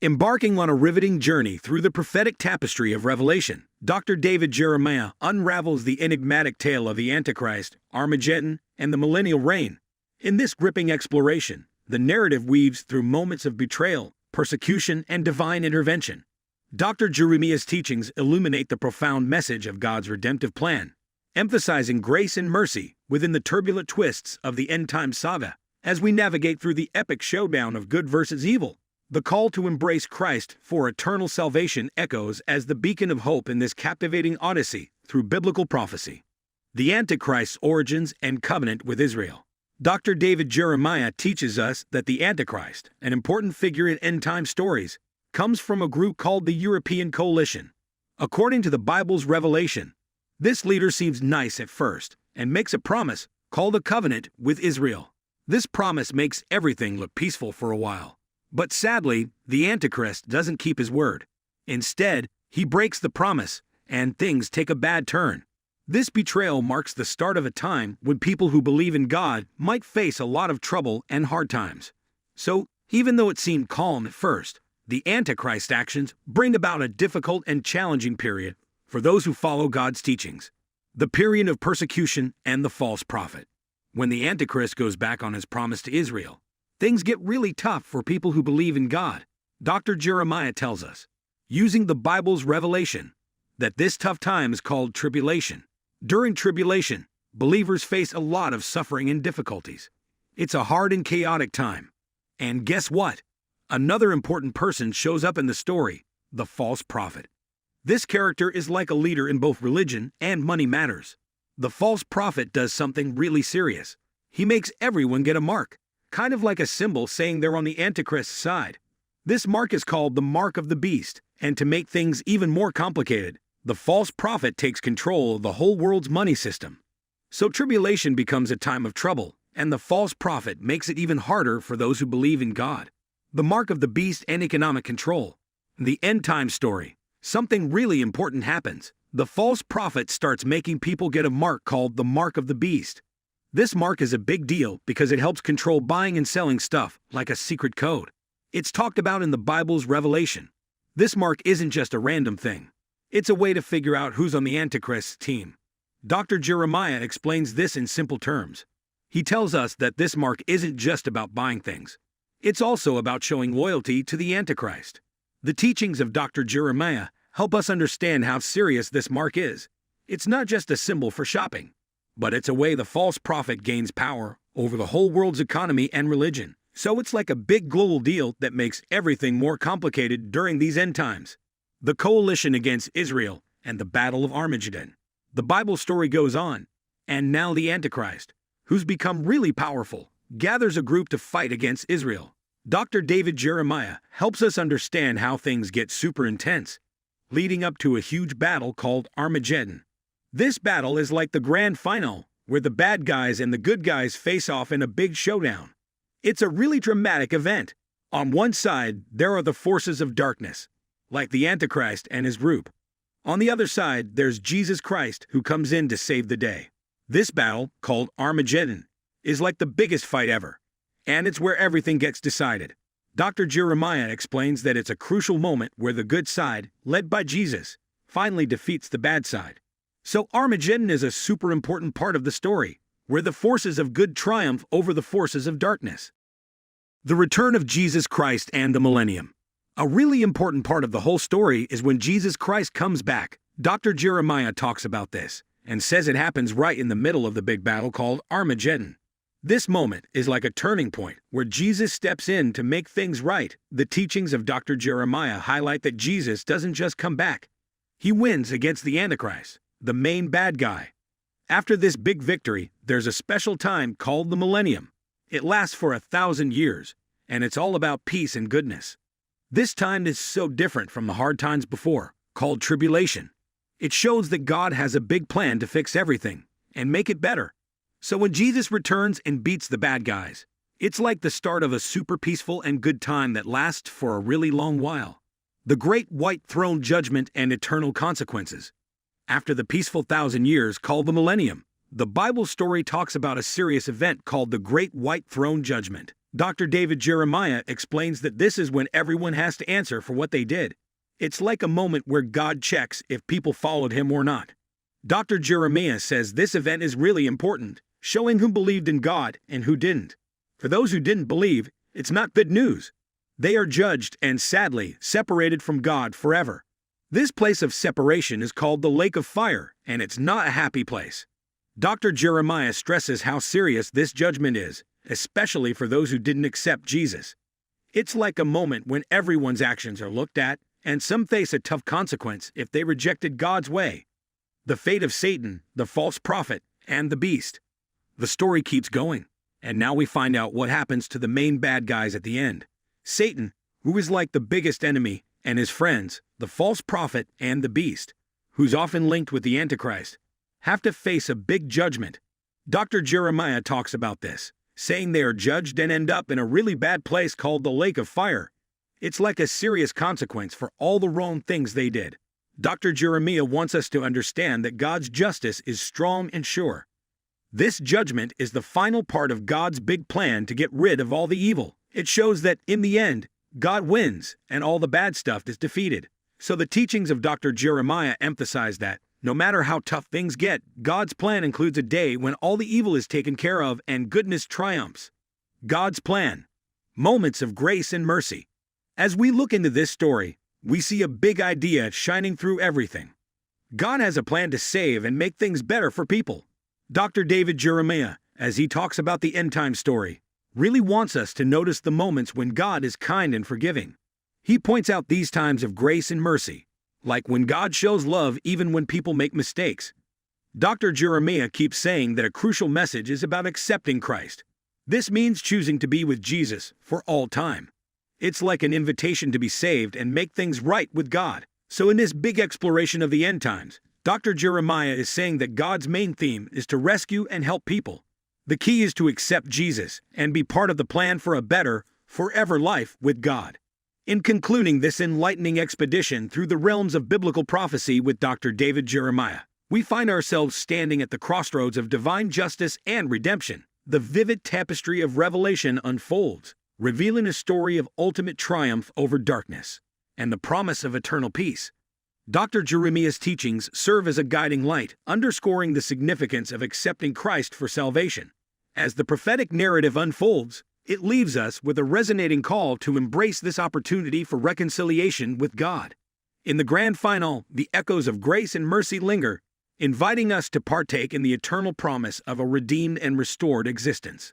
Embarking on a riveting journey through the prophetic tapestry of Revelation, Dr. David Jeremiah unravels the enigmatic tale of the Antichrist, Armageddon, and the millennial reign. In this gripping exploration, the narrative weaves through moments of betrayal, persecution, and divine intervention. Dr. Jeremiah's teachings illuminate the profound message of God's redemptive plan, emphasizing grace and mercy within the turbulent twists of the end-time saga. As we navigate through the epic showdown of good versus evil, the call to embrace Christ for eternal salvation echoes as the beacon of hope in this captivating odyssey through biblical prophecy. The Antichrist's origins and covenant with Israel. Dr. David Jeremiah teaches us that the Antichrist, an important figure in end-time stories, comes from a group called the European Coalition. According to the Bible's revelation, this leader seems nice at first and makes a promise called a covenant with Israel. This promise makes everything look peaceful for a while. But sadly, the Antichrist doesn't keep his word. Instead, he breaks the promise, and things take a bad turn. This betrayal marks the start of a time when people who believe in God might face a lot of trouble and hard times. So, even though it seemed calm at first, the Antichrist's actions bring about a difficult and challenging period for those who follow God's teachings. The period of persecution and the false prophet. When the Antichrist goes back on his promise to Israel, things get really tough for people who believe in God. Dr. Jeremiah tells us, using the Bible's revelation, that this tough time is called tribulation. During tribulation, believers face a lot of suffering and difficulties. It's a hard and chaotic time. And guess what? Another important person shows up in the story, the false prophet. This character is like a leader in both religion and money matters. The false prophet does something really serious. He makes everyone get a mark, kind of like a symbol saying they're on the Antichrist's side. This mark is called the mark of the beast, and to make things even more complicated, the false prophet takes control of the whole world's money system. So tribulation becomes a time of trouble, and the false prophet makes it even harder for those who believe in God. The mark of the beast and economic control. The end-time story. Something really important happens. The false prophet starts making people get a mark called the mark of the beast. This mark is a big deal because it helps control buying and selling stuff like a secret code. It's talked about in the Bible's revelation. This mark isn't just a random thing. It's a way to figure out who's on the Antichrist's team. Dr. Jeremiah explains this in simple terms. He tells us that this mark isn't just about buying things. It's also about showing loyalty to the Antichrist. The teachings of Dr. Jeremiah help us understand how serious this mark is. It's not just a symbol for shopping, but it's a way the false prophet gains power over the whole world's economy and religion. So it's like a big global deal that makes everything more complicated during these end times. The coalition against Israel and the Battle of Armageddon. The Bible story goes on, and now the Antichrist, who's become really powerful, gathers a group to fight against Israel. Dr. David Jeremiah helps us understand how things get super intense, leading up to a huge battle called Armageddon. This battle is like the grand final, where the bad guys and the good guys face off in a big showdown. It's a really dramatic event. On one side, there are the forces of darkness, like the Antichrist and his group. On the other side, there's Jesus Christ who comes in to save the day. This battle, called Armageddon, is like the biggest fight ever, and it's where everything gets decided. Dr. Jeremiah explains that it's a crucial moment where the good side, led by Jesus, finally defeats the bad side. So Armageddon is a super important part of the story, where the forces of good triumph over the forces of darkness. The return of Jesus Christ and the millennium. A really important part of the whole story is when Jesus Christ comes back. Dr. Jeremiah talks about this, and says it happens right in the middle of the big battle called Armageddon. This moment is like a turning point where Jesus steps in to make things right. The teachings of Dr. Jeremiah highlight that Jesus doesn't just come back. He wins against the Antichrist, the main bad guy. After this big victory, there's a special time called the millennium. It lasts for 1,000 years, and it's all about peace and goodness. This time is so different from the hard times before, called tribulation. It shows that God has a big plan to fix everything and make it better. So when Jesus returns and beats the bad guys, it's like the start of a super peaceful and good time that lasts for a really long while. The great white throne judgment and eternal consequences. After the peaceful 1,000 years called the millennium, the Bible story talks about a serious event called the Great White Throne Judgment. Dr. David Jeremiah explains that this is when everyone has to answer for what they did. It's like a moment where God checks if people followed him or not. Dr. Jeremiah says this event is really important, showing who believed in God and who didn't. For those who didn't believe, it's not good news. They are judged and, sadly, separated from God forever. This place of separation is called the lake of fire, and it's not a happy place. Dr. Jeremiah stresses how serious this judgment is, especially for those who didn't accept Jesus. It's like a moment when everyone's actions are looked at, and some face a tough consequence if they rejected God's way. The fate of Satan, the false prophet, and the beast. The story keeps going, and now we find out what happens to the main bad guys at the end. Satan, who is like the biggest enemy, and his friends, the false prophet and the beast, who's often linked with the Antichrist, have to face a big judgment. Dr. Jeremiah talks about this, saying they are judged and end up in a really bad place called the lake of fire. It's like a serious consequence for all the wrong things they did. Dr. Jeremiah wants us to understand that God's justice is strong and sure. This judgment is the final part of God's big plan to get rid of all the evil. It shows that, in the end, God wins and all the bad stuff is defeated. So the teachings of Dr. Jeremiah emphasize that, no matter how tough things get, God's plan includes a day when all the evil is taken care of and goodness triumphs. God's plan. Moments of grace and mercy. As we look into this story, we see a big idea shining through everything. God has a plan to save and make things better for people. Dr. David Jeremiah, as he talks about the end-time story, really wants us to notice the moments when God is kind and forgiving. He points out these times of grace and mercy, like when God shows love even when people make mistakes. Dr. Jeremiah keeps saying that a crucial message is about accepting Christ. This means choosing to be with Jesus for all time. It's like an invitation to be saved and make things right with God. So in this big exploration of the end times, Dr. Jeremiah is saying that God's main theme is to rescue and help people. The key is to accept Jesus and be part of the plan for a better, forever life with God. In concluding this enlightening expedition through the realms of biblical prophecy with Dr. David Jeremiah, we find ourselves standing at the crossroads of divine justice and redemption. The vivid tapestry of Revelation unfolds, revealing a story of ultimate triumph over darkness and the promise of eternal peace. Dr. Jeremiah's teachings serve as a guiding light, underscoring the significance of accepting Christ for salvation. As the prophetic narrative unfolds, it leaves us with a resonating call to embrace this opportunity for reconciliation with God. In the grand final, the echoes of grace and mercy linger, inviting us to partake in the eternal promise of a redeemed and restored existence.